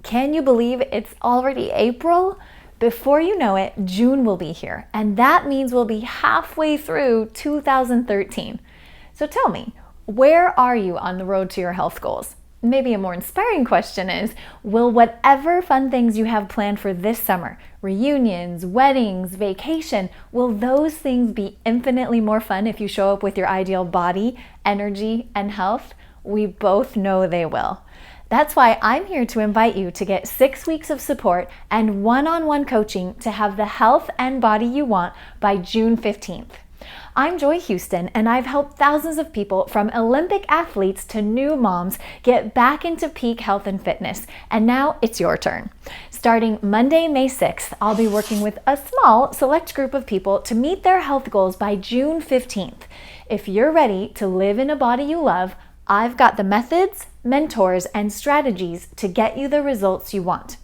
Can you believe it's already April? Before you know it, June will be here, and that means we'll be halfway through 2013. So tell me, where are you on the road to your health goals? Maybe a more inspiring question is, will whatever fun things you have planned for this summer, reunions, weddings, vacation, will those things be infinitely more fun if you show up with your ideal body, energy, and health? We both know they will. That's why I'm here to invite you to get 6 weeks of support and one-on-one coaching to have the health and body you want by June 15th. I'm Joy Houston, and I've helped thousands of people from Olympic athletes to new moms get back into peak health and fitness, and now it's your turn. Starting Monday, May 6th, I'll be working with a small, select group of people to meet their health goals by June 15th. If you're ready to live in a body you love, I've got the methods, mentors, and strategies to get you the results you want.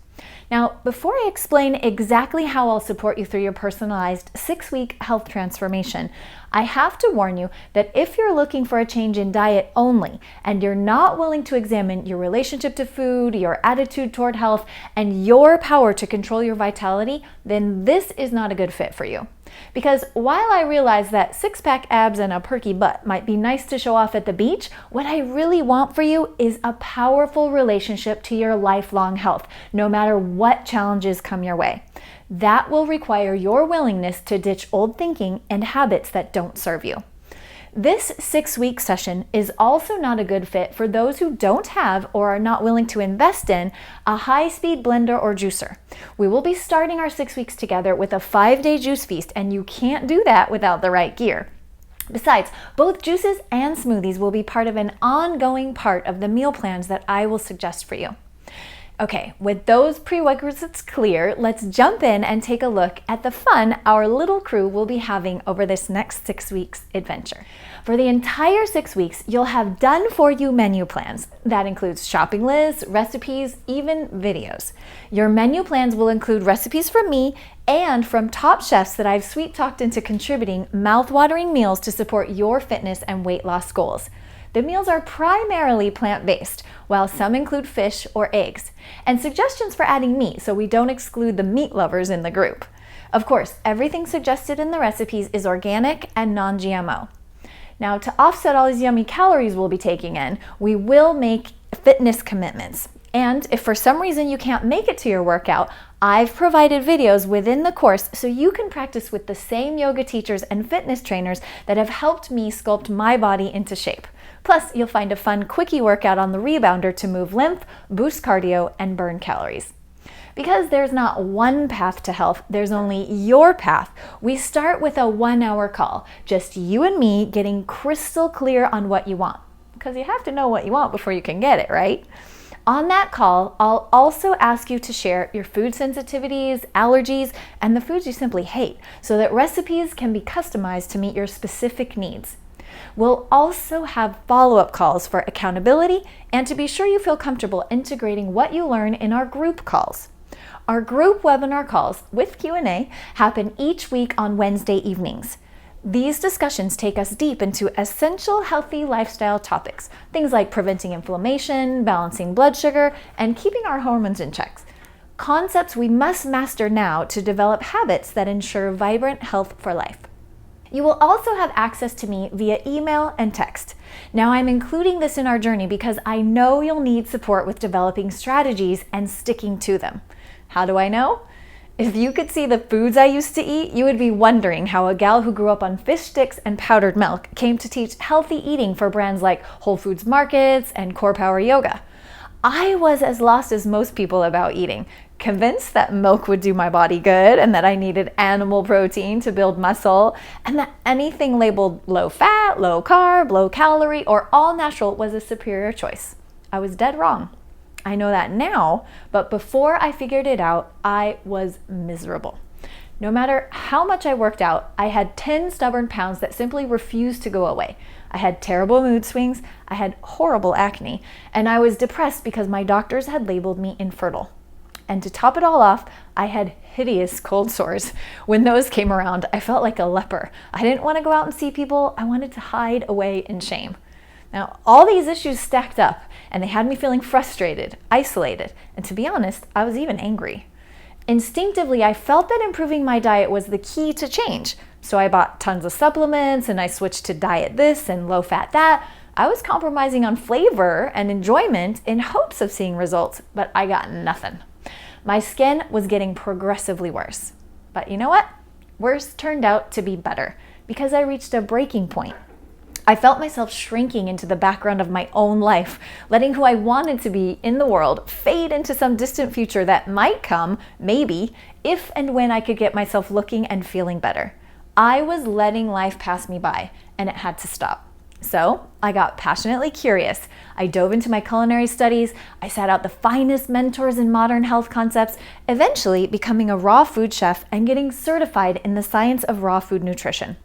Now, before I explain exactly how I'll support you through your personalized 6-week health transformation, I have to warn you that if you're looking for a change in diet only and you're not willing to examine your relationship to food, your attitude toward health, and your power to control your vitality, then this is not a good fit for you. Because while I realize that six-pack abs and a perky butt might be nice to show off at the beach, what I really want for you is a powerful relationship to your lifelong health, no matter what challenges come your way. That will require your willingness to ditch old thinking and habits that don't serve you. This 6-week session is also not a good fit for those who don't have or are not willing to invest in a high-speed blender or juicer. We will be starting our 6 weeks together with a 5-day juice feast, and you can't do that without the right gear. Besides, both juices and smoothies will be part of an ongoing part of the meal plans that I will suggest for you. Okay, with those prerequisites clear, let's jump in and take a look at the fun our little crew will be having over this next 6 weeks adventure. For the entire 6 weeks, you'll have done-for-you menu plans. That includes shopping lists, recipes, even videos. Your menu plans will include recipes from me and from top chefs that I've sweet-talked into contributing mouth-watering meals to support your fitness and weight loss goals. The meals are primarily plant-based, while some include fish or eggs, and suggestions for adding meat so we don't exclude the meat lovers in the group. Of course, everything suggested in the recipes is organic and non-GMO. Now, to offset all these yummy calories we'll be taking in, we will make fitness commitments. And if for some reason you can't make it to your workout, I've provided videos within the course so you can practice with the same yoga teachers and fitness trainers that have helped me sculpt my body into shape. Plus, you'll find a fun quickie workout on the rebounder to move lymph, boost cardio, and burn calories. Because there's not one path to health, there's only your path. We start with a 1-hour call, just you and me getting crystal clear on what you want. Because you have to know what you want before you can get it, right? On that call, I'll also ask you to share your food sensitivities, allergies, and the foods you simply hate, so that recipes can be customized to meet your specific needs. We'll also have follow-up calls for accountability and to be sure you feel comfortable integrating what you learn in our group calls. Our group webinar calls with Q&A happen each week on Wednesday evenings. These discussions take us deep into essential healthy lifestyle topics, things like preventing inflammation, balancing blood sugar, and keeping our hormones in check. Concepts we must master now to develop habits that ensure vibrant health for life. You will also have access to me via email and text. Now, I'm including this in our journey because I know you'll need support with developing strategies and sticking to them. How do I know? If you could see the foods I used to eat, you would be wondering how a gal who grew up on fish sticks and powdered milk came to teach healthy eating for brands like Whole Foods Markets and Core Power Yoga. I was as lost as most people about eating, convinced that milk would do my body good and that I needed animal protein to build muscle, and that anything labeled low fat, low carb, low calorie, or all natural was a superior choice. I was dead wrong. I know that now, but before I figured it out, I was miserable. No matter how much I worked out, I had 10 stubborn pounds that simply refused to go away. I had terrible mood swings, I had horrible acne, and I was depressed because my doctors had labeled me infertile. And to top it all off, I had hideous cold sores. When those came around, I felt like a leper. I didn't want to go out and see people. I wanted to hide away in shame. Now, all these issues stacked up, and they had me feeling frustrated, isolated, and to be honest, I was even angry. Instinctively, I felt that improving my diet was the key to change. So I bought tons of supplements and I switched to diet this and low fat that. I was compromising on flavor and enjoyment in hopes of seeing results, but I got nothing. My skin was getting progressively worse. But you know what? Worse turned out to be better because I reached a breaking point. I felt myself shrinking into the background of my own life, letting who I wanted to be in the world fade into some distant future that might come, maybe, if and when I could get myself looking and feeling better. I was letting life pass me by, and it had to stop. So I got passionately curious. I dove into my culinary studies. I sought out the finest mentors in modern health concepts, eventually becoming a raw food chef and getting certified in the science of raw food nutrition.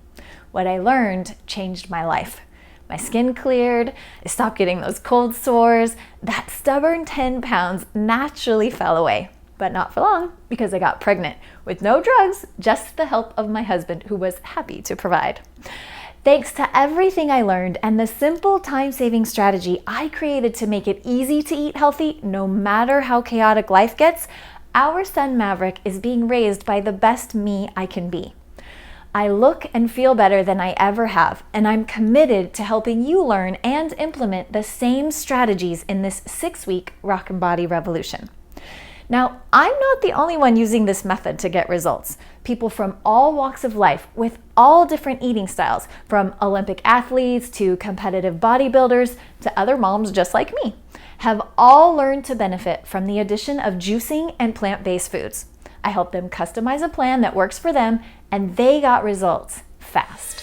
What I learned changed my life. My skin cleared, I stopped getting those cold sores, that stubborn 10 pounds naturally fell away. But not for long, because I got pregnant with no drugs, just the help of my husband, who was happy to provide. Thanks to everything I learned and the simple time-saving strategy I created to make it easy to eat healthy, no matter how chaotic life gets, our son Maverick is being raised by the best me I can be. I look and feel better than I ever have, and I'm committed to helping you learn and implement the same strategies in this 6-week Rock and Body Revolution. Now, I'm not the only one using this method to get results. People from all walks of life with all different eating styles, from Olympic athletes to competitive bodybuilders to other moms just like me, have all learned to benefit from the addition of juicing and plant-based foods. I helped them customize a plan that works for them, and they got results fast.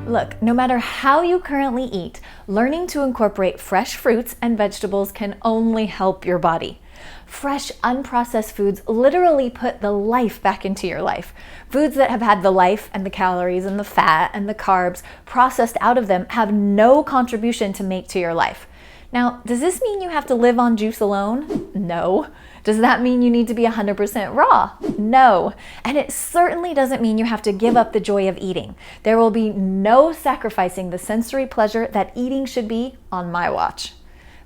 Look, no matter how you currently eat, learning to incorporate fresh fruits and vegetables can only help your body. Fresh, unprocessed foods literally put the life back into your life. Foods that have had the life and the calories and the fat and the carbs processed out of them have no contribution to make to your life. Now, does this mean you have to live on juice alone? No. Does that mean you need to be 100% raw? No. And it certainly doesn't mean you have to give up the joy of eating. There will be no sacrificing the sensory pleasure that eating should be on my watch.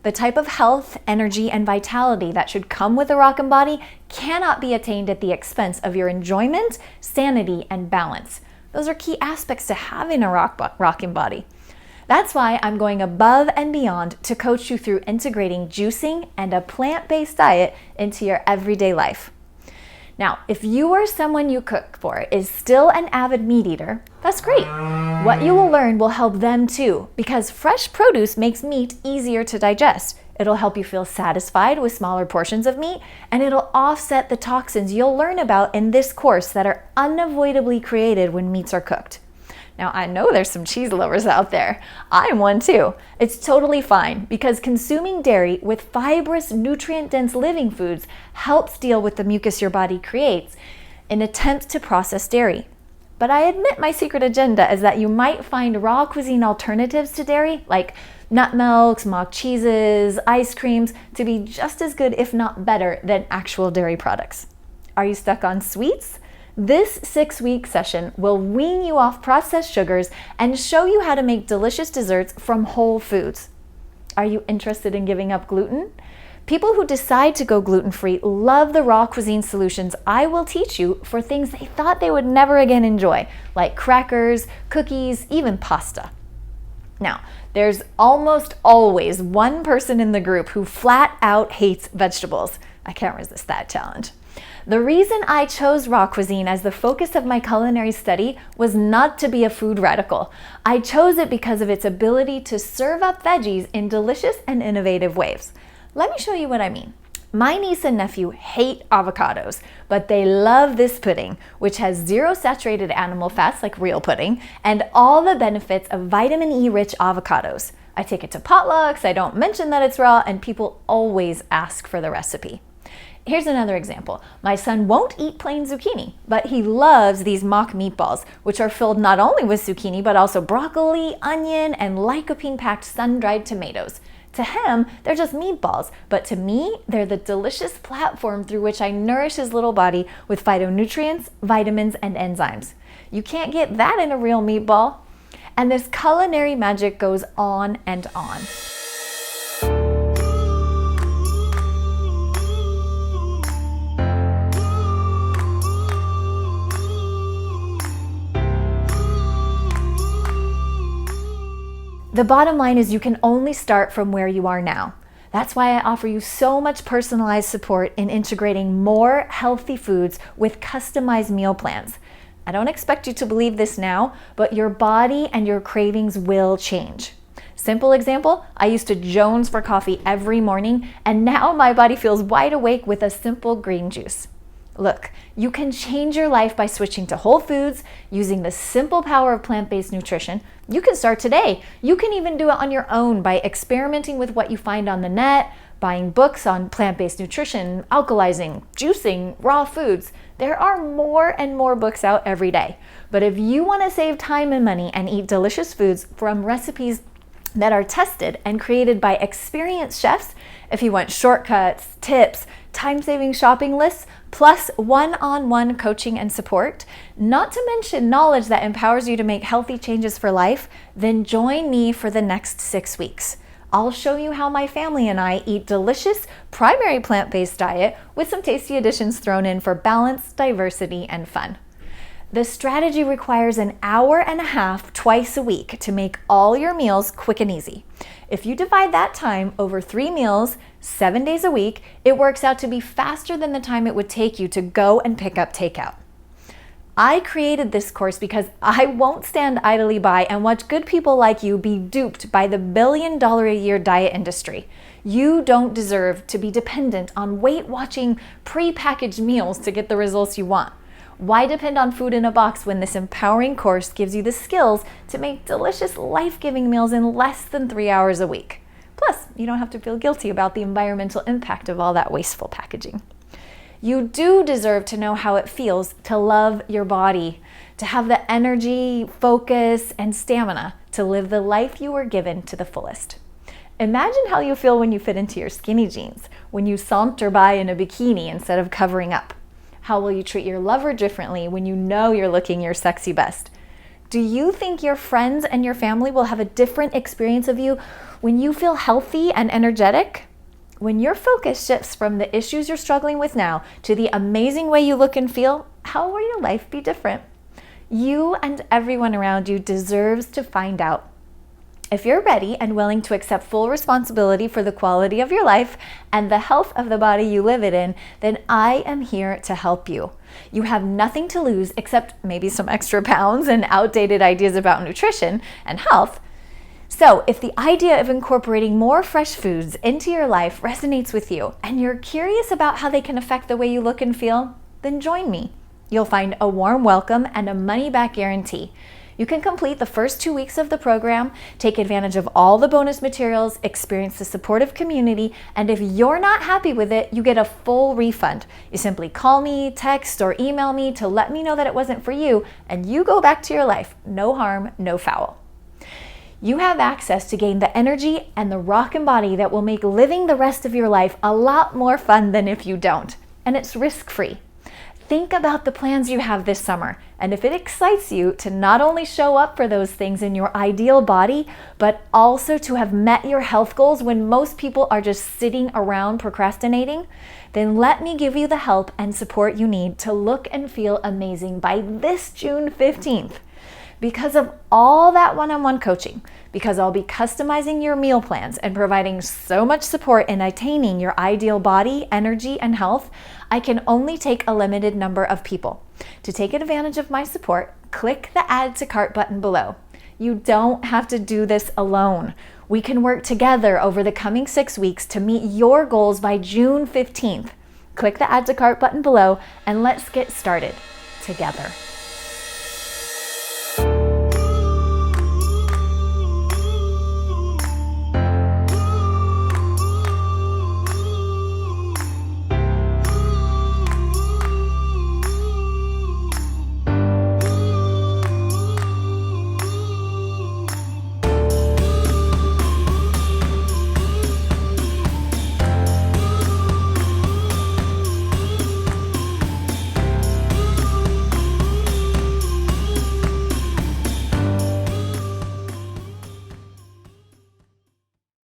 The type of health, energy, and vitality that should come with a rockin' body cannot be attained at the expense of your enjoyment, sanity, and balance. Those are key aspects to having a rockin' body. That's why I'm going above and beyond to coach you through integrating juicing and a plant-based diet into your everyday life. Now, if you or someone you cook for is still an avid meat eater, that's great. What you will learn will help them too, because fresh produce makes meat easier to digest. It'll help you feel satisfied with smaller portions of meat, and it'll offset the toxins you'll learn about in this course that are unavoidably created when meats are cooked. Now, I know there's some cheese lovers out there. I'm one too. It's totally fine because consuming dairy with fibrous, nutrient-dense living foods helps deal with the mucus your body creates in attempts to process dairy. But I admit my secret agenda is that you might find raw cuisine alternatives to dairy, like nut milks, mock cheeses, ice creams, to be just as good, if not better, than actual dairy products. Are you stuck on sweets? This 6-week session will wean you off processed sugars and show you how to make delicious desserts from whole foods. Are you interested in giving up gluten? People who decide to go gluten-free love the raw cuisine solutions I will teach you for things they thought they would never again enjoy, like crackers, cookies, even pasta. Now, there's almost always one person in the group who flat out hates vegetables. I can't resist that challenge. The reason I chose raw cuisine as the focus of my culinary study was not to be a food radical. I chose it because of its ability to serve up veggies in delicious and innovative ways. Let me show you what I mean. My niece and nephew hate avocados, but they love this pudding, which has 0 saturated animal fats like real pudding, and all the benefits of vitamin E-rich avocados. I take it to potlucks, I don't mention that it's raw, and people always ask for the recipe. Here's another example. My son won't eat plain zucchini, but he loves these mock meatballs, which are filled not only with zucchini, but also broccoli, onion, and lycopene-packed sun-dried tomatoes. To him, they're just meatballs, but to me, they're the delicious platform through which I nourish his little body with phytonutrients, vitamins, and enzymes. You can't get that in a real meatball. And this culinary magic goes on and on. The bottom line is you can only start from where you are now. That's why I offer you so much personalized support in integrating more healthy foods with customized meal plans. I don't expect you to believe this now, but your body and your cravings will change. Simple example, I used to jones for coffee every morning, and now my body feels wide awake with a simple green juice. Look, you can change your life by switching to whole foods, using the simple power of plant-based nutrition. You can start today. You can even do it on your own by experimenting with what you find on the net, buying books on plant-based nutrition, alkalizing, juicing, raw foods. There are more and more books out every day. But if you want to save time and money and eat delicious foods from recipes that are tested and created by experienced chefs, if you want shortcuts, tips, time-saving shopping lists, plus one-on-one coaching and support, not to mention knowledge that empowers you to make healthy changes for life, then join me for the next 6 weeks. I'll show you how my family and I eat delicious primary plant-based diet with some tasty additions thrown in for balance, diversity, and fun. The strategy requires an hour and a half twice a week to make all your meals quick and easy. If you divide that time over 3 meals, 7 days a week, it works out to be faster than the time it would take you to go and pick up takeout. I created this course because I won't stand idly by and watch good people like you be duped by the billion-dollar-a-year diet industry. You don't deserve to be dependent on weight-watching, pre-packaged meals to get the results you want. Why depend on food in a box when this empowering course gives you the skills to make delicious, life-giving meals in less than 3 hours a week? Plus, you don't have to feel guilty about the environmental impact of all that wasteful packaging. You do deserve to know how it feels to love your body, to have the energy, focus, and stamina to live the life you were given to the fullest. Imagine how you feel when you fit into your skinny jeans, when you saunter by in a bikini instead of covering up. How will you treat your lover differently when you know you're looking your sexy best? Do you think your friends and your family will have a different experience of you when you feel healthy and energetic? When your focus shifts from the issues you're struggling with now to the amazing way you look and feel, how will your life be different? You and everyone around you deserves to find out. If you're ready and willing to accept full responsibility for the quality of your life and the health of the body you live it in, then I am here to help you. You have nothing to lose except maybe some extra pounds and outdated ideas about nutrition and health. So if the idea of incorporating more fresh foods into your life resonates with you and you're curious about how they can affect the way you look and feel, then join me. You'll find a warm welcome and a money-back guarantee. You can complete the first 2 weeks of the program, take advantage of all the bonus materials, experience the supportive community, and if you're not happy with it, you get a full refund. You simply call me, text, or email me to let me know that it wasn't for you, and you go back to your life. No harm, no foul. You have access to gain the energy and the rockin' body that will make living the rest of your life a lot more fun than if you don't. And it's risk-free. Think about the plans you have this summer, and if it excites you to not only show up for those things in your ideal body, but also to have met your health goals when most people are just sitting around procrastinating, then let me give you the help and support you need to look and feel amazing by this June 15th. Because of all that one-on-one coaching, because I'll be customizing your meal plans and providing so much support in attaining your ideal body, energy, and health, I can only take a limited number of people. To take advantage of my support, click the Add to Cart button below. You don't have to do this alone. We can work together over the coming 6 weeks to meet your goals by June 15th. Click the Add to Cart button below and let's get started together.